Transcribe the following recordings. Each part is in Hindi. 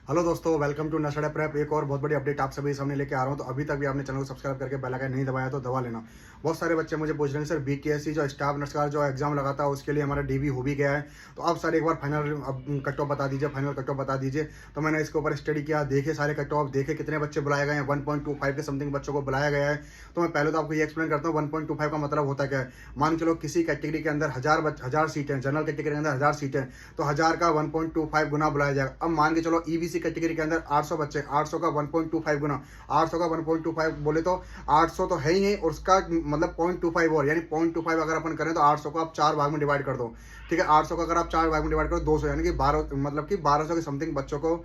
हेलो दोस्तों, वेलकम टू नशा प्रेप। एक और बहुत बड़ी अपडेट आप सभी सामने लेके आ रहा हूं। तो अभी तक भी आपने चैनल को सब्सक्राइब करके बेल आइकन नहीं दबाया तो दबा लेना। बहुत सारे बच्चे मुझे पूछ रहे हैं, सर बीटीएससी जो स्टाफ नर्स का जो एग्जाम लगा था उसके लिए हमारा डीबी हो भी गया है, तो अब सर एक बार फाइनल कट ऑफ बता दीजिए, फाइनल कट ऑफ बता दीजिए। तो मैंने इसके ऊपर स्टडी किया, देखे सारे कट ऑफ, देखे कितने बच्चे बुलाए गए हैं। 1.25 के समथिंग बच्चों को बुलाया गया है। तो मैं पहले तो आपको ये एक्सप्लेन करता हूँ 1.25 का मतलब होता क्या है। मान के चलो किसी कैटेगरी के अंदर हजार सीटें, जनरल कैटेगरी के अंदर 1000 सीटें, तो 1000 का 1.25 गुना बुलाया जाएगा। अब मान के चलो ईबीसी कैटेगरी के अंदर 800 बच्चे, 800 का 1.25 गुना, 800 का 1.25 बोले तो 800 तो है ही है, और उसका मतलब 0.25 और, यानी 0.25 अगर अपन करें तो 800 को आप 4 भाग में डिवाइड कर दो। ठीक है, 800 का अगर आप 4 भाग में डिवाइड करो 200, यानी कि 12, मतलब कि 1200 के समथिंग बच्चों को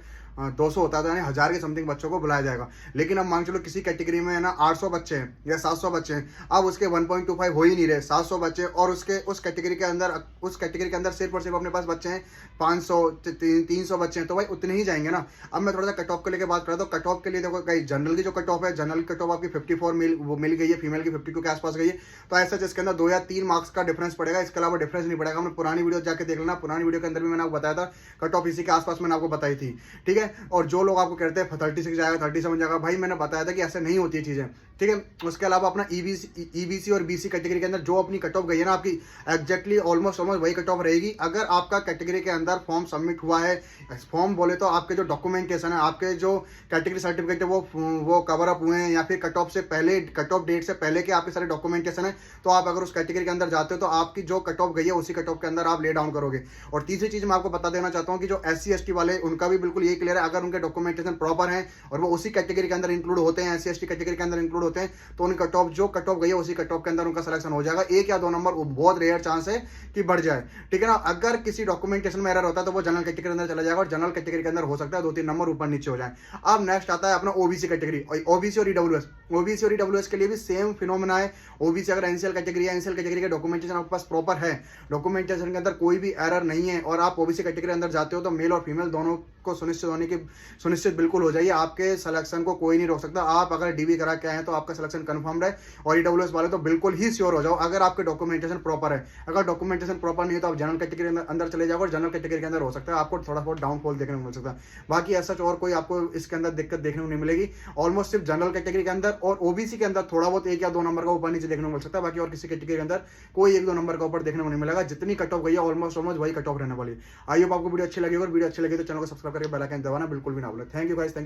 200 होता है, तो यानी 1000 के समथिंग बच्चों को बुलाया जाएगा। लेकिन अब मान चलो किसी कैटेगरी में है ना 800 बच्चे हैं या 700 बच्चे हैं, अब उसके 1.25 हो ही नहीं रहे, 700 बच्चे, और उसके उस कैटेगरी के अंदर सिर्फ और सिर्फ अपने पास बच्चे हैं 500, 300 बच्चे हैं, तो भाई उतने ही जाएंगे ना। अब मैं थोड़ा सा कट ऑफ के लेके बात करा, तो कट ऑफ के लिए देखो गाइस, जनरल की जो कट ऑफ है, जनरल कट ऑफ आपकी 54 मिल गई है, फीमेल की 52 के आसपास गई है। तो ऐसा इसके अंदर 2 या 3 मार्क्स का डिफरेंस पड़ेगा, इसके अलावा डिफरेंस नहीं पड़ेगा। हमने पुरानी वीडियो जाके देख लेना, पुरानी वीडियो के अंदर भी मैंने आपको बताया था कट ऑफ इसी के आसपास मैंने आपको बताई थी। ठीक है, और जो लोग आपको कहते हैं 36 जाएगा, 37 जाएगा, भाई मैंने बताया था कि ऐसे नहीं होती है चीजें। ठीक है, उसके अलावा अपना ईबीसी और बीसी कैटेगरी के अंदर जो अपनी कट ऑफ गई है ना आपकी, एग्जैक्टली ऑलमोस्ट वही कट ऑफ रहेगी। अगर आपका कैटेगरी के अंदर फॉर्म सबमिट हुआ है, फॉर्म बोले तो आपके जो डॉक्यूमेंटेशन है, आपके जो कैटेगरी सर्टिफिकेट है वो कवर अप हुए हैं, या फिर कट ऑफ से पहले, कट ऑफ डेट से पहले के आपके सारे डॉक्यूमेंटेशन है, तो आप अगर उस कैटेगरी के अंदर जाते हो तो आपकी जो कट ऑफ गई है उसी कट ऑफ के अंदर आप ले डाउन करोगे। और तीसरी चीज मैं आपको बता देना चाहता हूँ कि जो SC ST वाले, उनका भी बिल्कुल यही क्लियर है, अगर उनके डॉक्यूमेंटेशन प्रॉपर है और वो उसी कैटेगरी के अंदर इंक्लूड होते हैं, SC ST कैटेगरी के अंदर इंक्लूड होते हैं, तो उनकी कट ऑफ गई है उसी कट ऑफ के अंदर उनका सिलेक्शन हो जाएगा। 1 या 2 नंबर बहुत रेयर चांस है कि बढ़ जाए। ठीक है ना, अगर किसी डॉक्यूमेंटेशन में एरर होता है तो वो जनरल कैटेगरी के अंदर चला जाएगा, और जनरल कैटेगरी के अंदर हो सकता है 2-3 नंबर ऊपर नीचे हो जाए। अब नेक्स्ट आता है अपना ओबीसी कैटेगरी, ओबीसी और ईडब्ल्यूएस। ओबीसी और ईडब्ल्यूएस के लिए भी सेम फिनोमेना है। ओबीसी अगर एनसीएल कैटेगरी है, एनसीएल कैटेगरी के डॉक्यूमेंटेशन आपके पास प्रॉपर है, डॉक्यूमेंटेशन के अंदर कोई भी एरर नहीं है, और आप ओबीसी कैटेगरी के अंदर जाते हो, तो मेल और फीमेल दोनों को सुनिश्चित बिल्कुल हो जाइए। आपके सिलेक्शन को कोई नहीं रोक सकता। आप अगर डीबी करा के आए हैं तो आपका सिलेक्शन कंफर्म है, और ईडब्ल्यूएस वाले तो बिल्कुल ही श्योर हो जाओ अगर आपके डॉक्यूमेंटेशन प्रॉपर है। अगर डॉक्यूमेंटेशन प्रॉपर नहीं है तो आप जनरल कैटेगरी अंदर चले जाओ, और जनरल कैटेगरी के अंदर हो सकता है आपको थोड़ा बहुत डाउनफॉल देखने को मिल सकता है। बाकी ऐसा और कोई आपको इसके अंदर दिक्कत देखने को नहीं मिलेगी। ऑलमोस्ट सिर्फ जनरल कैटेगरी के अंदर और ओबीसी के अंदर थोड़ा बहुत 1 या 2 नंबर का ऊपर नीचे देखने को मिल सकता है। बाकी और किसी कैटेगरी के अंदर कोई 1-2 नंबर का ऊपर देखने को नहीं मिलेगा। जितनी कट ऑफ गई है ऑलमोस्ट वही कट ऑफ रहने वाली है। आई होप आपको वीडियो अच्छी लगी, और वीडियो अच्छी लगी तो चैनल को सब्सक्राइब करके बेल आइकन दबाना बिल्कुल भी ना भूलें। Thank you guys.